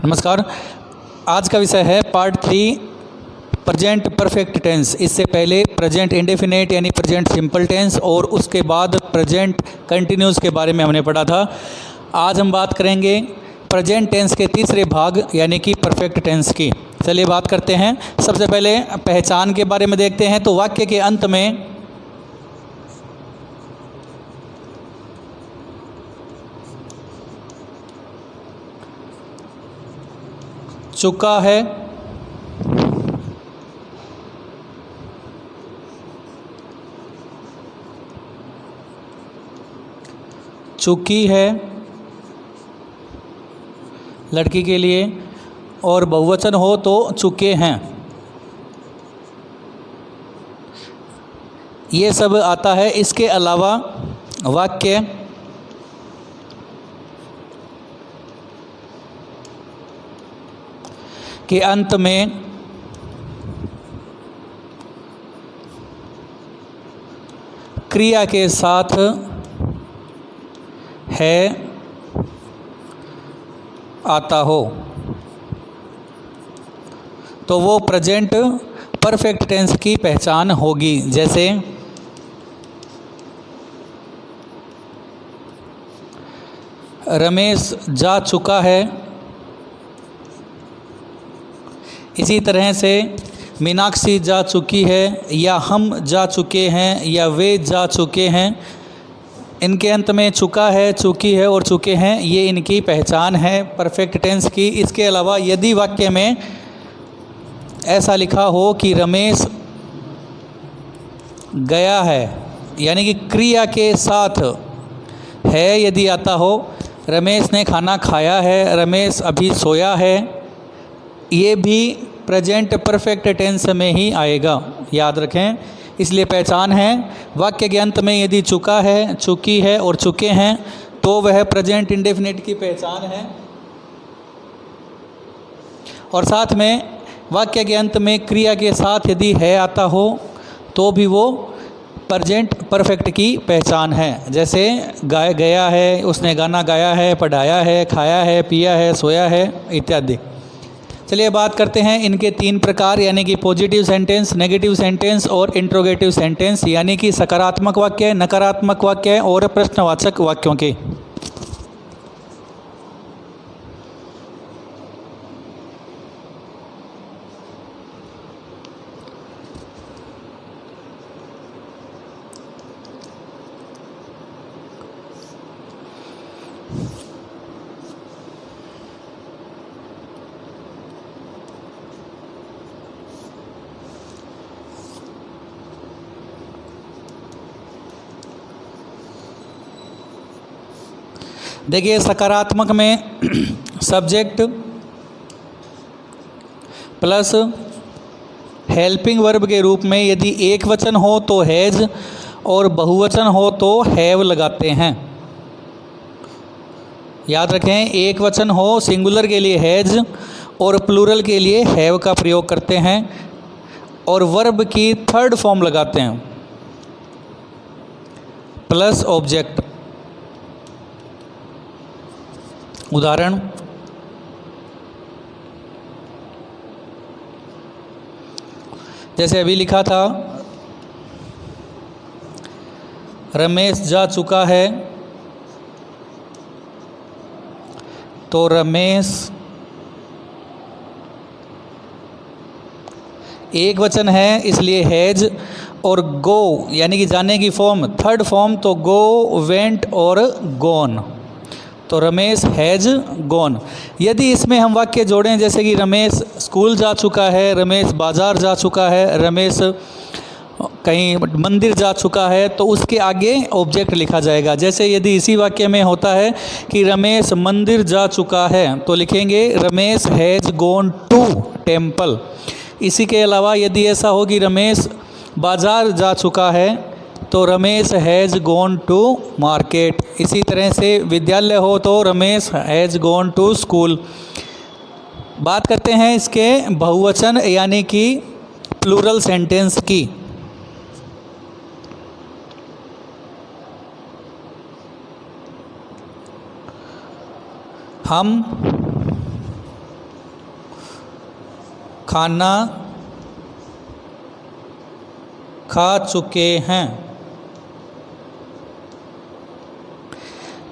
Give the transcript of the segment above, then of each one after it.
नमस्कार। आज का विषय है पार्ट 3 प्रेजेंट परफेक्ट टेंस। इससे पहले प्रेजेंट इंडेफिनिट यानी प्रेजेंट सिंपल टेंस और उसके बाद प्रेजेंट कंटिन्यूस के बारे में हमने पढ़ा था। आज हम बात करेंगे प्रेजेंट टेंस के तीसरे भाग यानी कि परफेक्ट टेंस की। चलिए बात करते हैं। सबसे पहले पहचान के बारे में देखते हैं। तो वाक्य के अंत में चुका है, चुकी है लड़की के लिए, और बहुवचन हो तो चुके हैं, ये सब आता है। इसके अलावा वाक्य के अंत में क्रिया के साथ है आता हो तो वो प्रेजेंट परफेक्ट टेंस की पहचान होगी। जैसे रमेश जा चुका है, इसी तरह से मीनाक्षी जा चुकी है, या हम जा चुके हैं, या वे जा चुके हैं। इनके अंत में चुका है, चुकी है और चुके हैं, ये इनकी पहचान है परफेक्ट टेंस की। इसके अलावा यदि वाक्य में ऐसा लिखा हो कि रमेश गया है, यानी कि क्रिया के साथ है यदि आता हो, रमेश ने खाना खाया है, रमेश अभी सोया है, ये भी प्रेजेंट परफेक्ट टेंस में ही आएगा, याद रखें। इसलिए पहचान है वाक्य के अंत में यदि चुका है, चुकी है और चुके हैं तो वह प्रेजेंट इंडेफिनिट की पहचान है। और साथ में वाक्य के अंत में क्रिया के साथ यदि है आता हो तो भी वो प्रेजेंट परफेक्ट की पहचान है। जैसे गया है, उसने गाना गाया है, पढ़ाया है, खाया है, पिया है, सोया है इत्यादि। चलिए बात करते हैं इनके 3 प्रकार, यानी कि पॉजिटिव सेंटेंस, नेगेटिव सेंटेंस और इंट्रोगेटिव सेंटेंस, यानी कि सकारात्मक वाक्य, नकारात्मक वाक्य और प्रश्नवाचक वाक्यों के। देखिए सकारात्मक में सब्जेक्ट प्लस हेल्पिंग वर्ब के रूप में यदि एक वचन हो तो हैज और बहुवचन हो तो हैव लगाते हैं। याद रखें, एक वचन हो सिंगुलर के लिए हैज और प्लूरल के लिए हैव का प्रयोग करते हैं, और वर्ब की थर्ड फॉर्म लगाते हैं प्लस ऑब्जेक्ट। उदाहरण, जैसे अभी लिखा था रमेश जा चुका है, तो रमेश एक वचन है इसलिए हैज, और गो यानी कि जाने की फॉर्म थर्ड फॉर्म तो गो, वेंट और गॉन, तो रमेश हैज गॉन। यदि इसमें हम वाक्य जोड़ें जैसे कि रमेश स्कूल जा चुका है, रमेश बाज़ार जा चुका है, रमेश कहीं मंदिर जा चुका है, तो उसके आगे ऑब्जेक्ट लिखा जाएगा। जैसे यदि इसी वाक्य में होता है कि रमेश मंदिर जा चुका है तो लिखेंगे Ramesh has gone to temple. इसी के अलावा यदि ऐसा हो कि रमेश बाज़ार जा चुका है तो Ramesh has gone to market. इसी तरह से विद्यालय हो तो Ramesh has gone to school. बात करते हैं इसके बहुवचन यानी कि प्लूरल सेंटेंस की। हम खाना खा चुके हैं।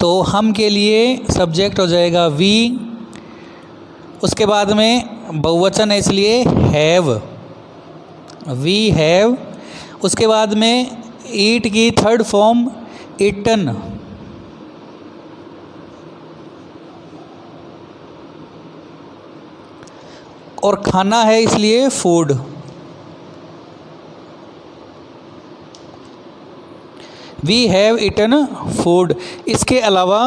तो हम के लिए सब्जेक्ट हो जाएगा वी, उसके बाद में बहुवचन है इसलिए हैव, वी हैव। उसके बाद में ईट की थर्ड फॉर्म ईटन, और खाना है इसलिए food. We have eaten food. इसके अलावा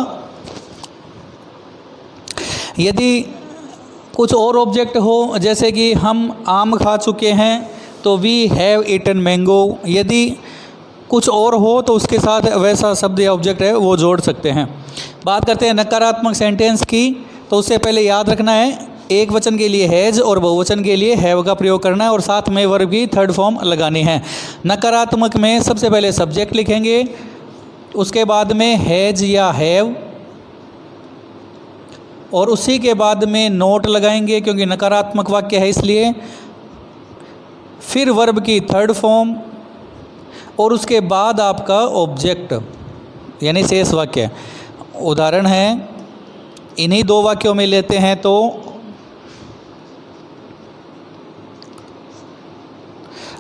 यदि कुछ और ऑब्जेक्ट हो, जैसे कि हम आम खा चुके हैं तो वी हैव ईटन मैंगो। यदि कुछ और हो तो उसके साथ वैसा शब्द या ऑब्जेक्ट है वो जोड़ सकते हैं। बात करते हैं नकारात्मक सेंटेंस की, तो उससे पहले याद रखना है एक वचन के लिए हैज़ और बहुवचन के लिए हैव का प्रयोग करना है और साथ में वर्ब की थर्ड फॉर्म लगानी है। नकारात्मक में सबसे पहले सब्जेक्ट लिखेंगे, उसके बाद में हैज़ या हैव, और उसी के बाद में नोट लगाएंगे क्योंकि नकारात्मक वाक्य है इसलिए। फिर वर्ब की थर्ड फॉर्म और उसके बाद आपका ऑब्जेक्ट यानी शेष वाक्य। उदाहरण है, इन्हीं दो वाक्यों में लेते हैं तो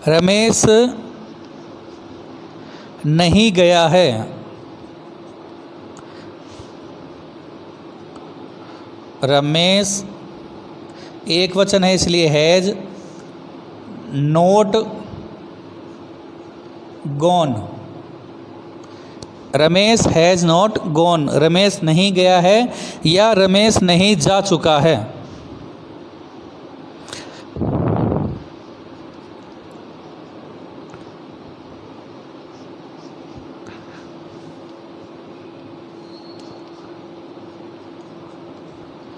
रमेश नहीं गया है। रमेश एक वचन है इसलिए has note gone. Ramesh has not gone, Ramesh नहीं गया है या रमेश नहीं जा चुका है।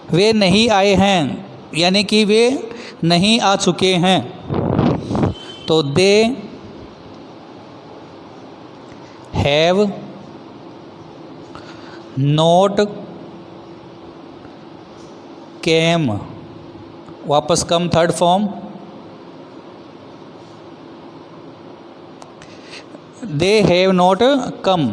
वे नहीं आए हैं यानी कि वे नहीं आ चुके हैं, तो दे हैव नोट केम। वापस come third form, they have not come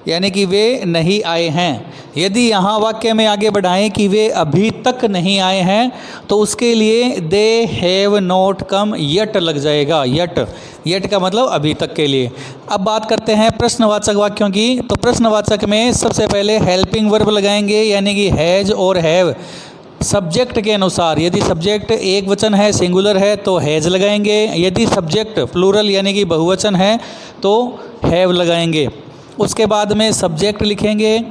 यानी कि वे नहीं आए हैं। यदि यहाँ वाक्य में आगे बढ़ाएं कि वे अभी तक नहीं आए हैं तो उसके लिए दे हैव नॉट कम यट लग जाएगा। यट का मतलब अभी तक के लिए। अब बात करते हैं प्रश्नवाचक वाक्यों की। तो प्रश्नवाचक में सबसे पहले हेल्पिंग वर्ब लगाएंगे यानी कि हैज और हैव सब्जेक्ट के अनुसार। यदि सब्जेक्ट एक वचन है सिंगुलर है तो हैज लगाएंगे, यदि सब्जेक्ट प्लूरल यानी कि बहुवचन है तो हैव लगाएंगे। उसके बाद में सब्जेक्ट लिखेंगे,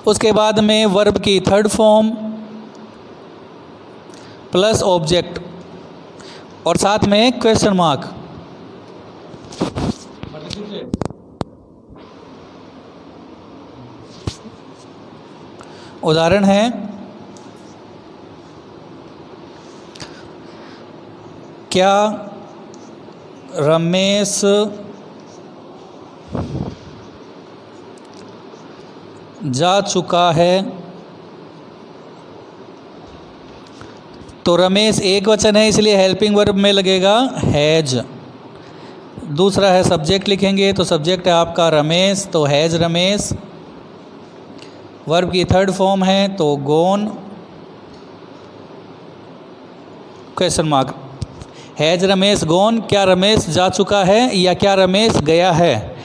उसके बाद में वर्ब की थर्ड फॉर्म प्लस ऑब्जेक्ट और साथ में क्वेश्चन मार्क। उदाहरण है, क्या रमेश जा चुका है। तो रमेश एक वचन है इसलिए हेल्पिंग वर्ब में लगेगा हैज। दूसरा है सब्जेक्ट लिखेंगे तो सब्जेक्ट है आपका रमेश तो हैज रमेश। वर्ब की थर्ड फॉर्म है तो गोन क्वेश्चन मार्क। हैज रमेश गोन, क्या रमेश जा चुका है या क्या रमेश गया है।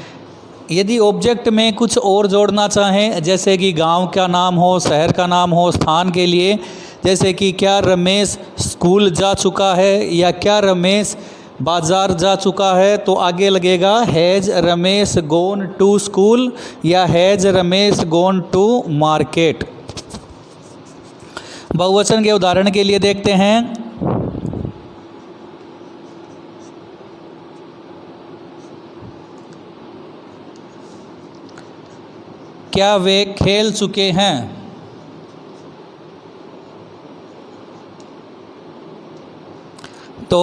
यदि ऑब्जेक्ट में कुछ और जोड़ना चाहें जैसे कि गांव का नाम हो, शहर का नाम हो, स्थान के लिए जैसे कि क्या रमेश स्कूल जा चुका है या क्या रमेश बाज़ार जा चुका है, तो आगे लगेगा has Ramesh gone to school या has Ramesh gone to market. बहुवचन के उदाहरण के लिए देखते हैं। क्या वे खेल चुके हैं। तो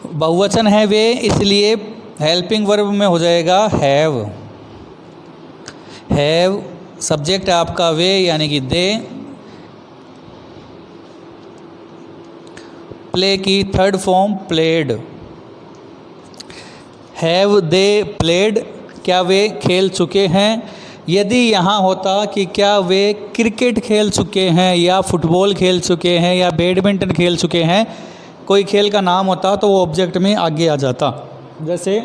बहुवचन है वे इसलिए हेल्पिंग वर्ब में हो जाएगा हैव। हैव सब्जेक्ट है आपका वे यानी कि दे। प्ले की third form played. Have they played, क्या वे खेल चुके हैं। यदि यहाँ होता कि क्या वे क्रिकेट खेल चुके हैं या फुटबॉल खेल चुके हैं या बैडमिंटन खेल चुके हैं, कोई खेल का नाम होता तो वो ऑब्जेक्ट में आगे आ जाता। जैसे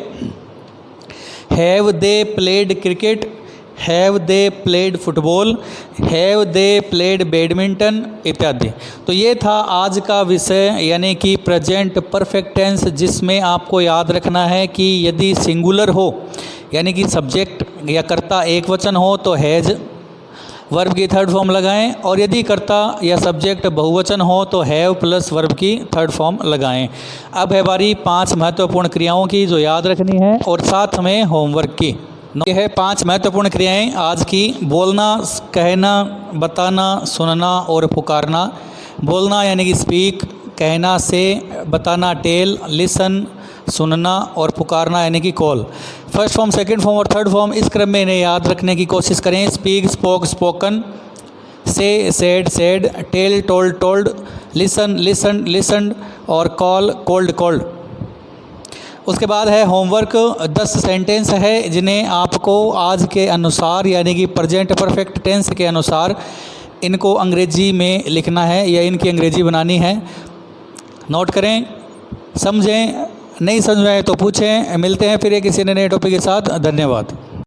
have they played cricket, have they played football, have they played badminton इत्यादि। तो ये था आज का विषय यानी कि प्रेजेंट परफेक्ट टेंस, जिसमें आपको याद रखना है कि यदि सिंगुलर हो यानी कि सब्जेक्ट या कर्ता एक वचन हो तो हैज वर्ब की थर्ड फॉर्म लगाएं, और यदि कर्ता या सब्जेक्ट बहुवचन हो तो हैव प्लस वर्ब की थर्ड फॉर्म लगाएं। अब है बारी 5 महत्वपूर्ण क्रियाओं की जो याद रखनी है और साथ में होमवर्क की। ये है 5 महत्वपूर्ण क्रियाएं आज की। बोलना, कहना, बताना, सुनना और पुकारना। बोलना यानी कि स्पीक, कहना से, बताना टेल, लिसन सुनना और पुकारना यानी कि call. First form, second form और थर्ड फॉर्म इस क्रम में इन्हें याद रखने की कोशिश करें। Speak spoke spoken, say said said, tell told told, listen listen listened और कॉल कॉल्ड कॉल्ड। उसके बाद है होमवर्क। 10 सेंटेंस है जिन्हें आपको आज के अनुसार यानी कि प्रेजेंट परफेक्ट टेंस के अनुसार इनको अंग्रेजी में लिखना है या इनकी अंग्रेजी बनानी है। नोट करें, समझें, नहीं समझ में आए तो पूछें। मिलते हैं फिर किसी नए टॉपिक के साथ। धन्यवाद।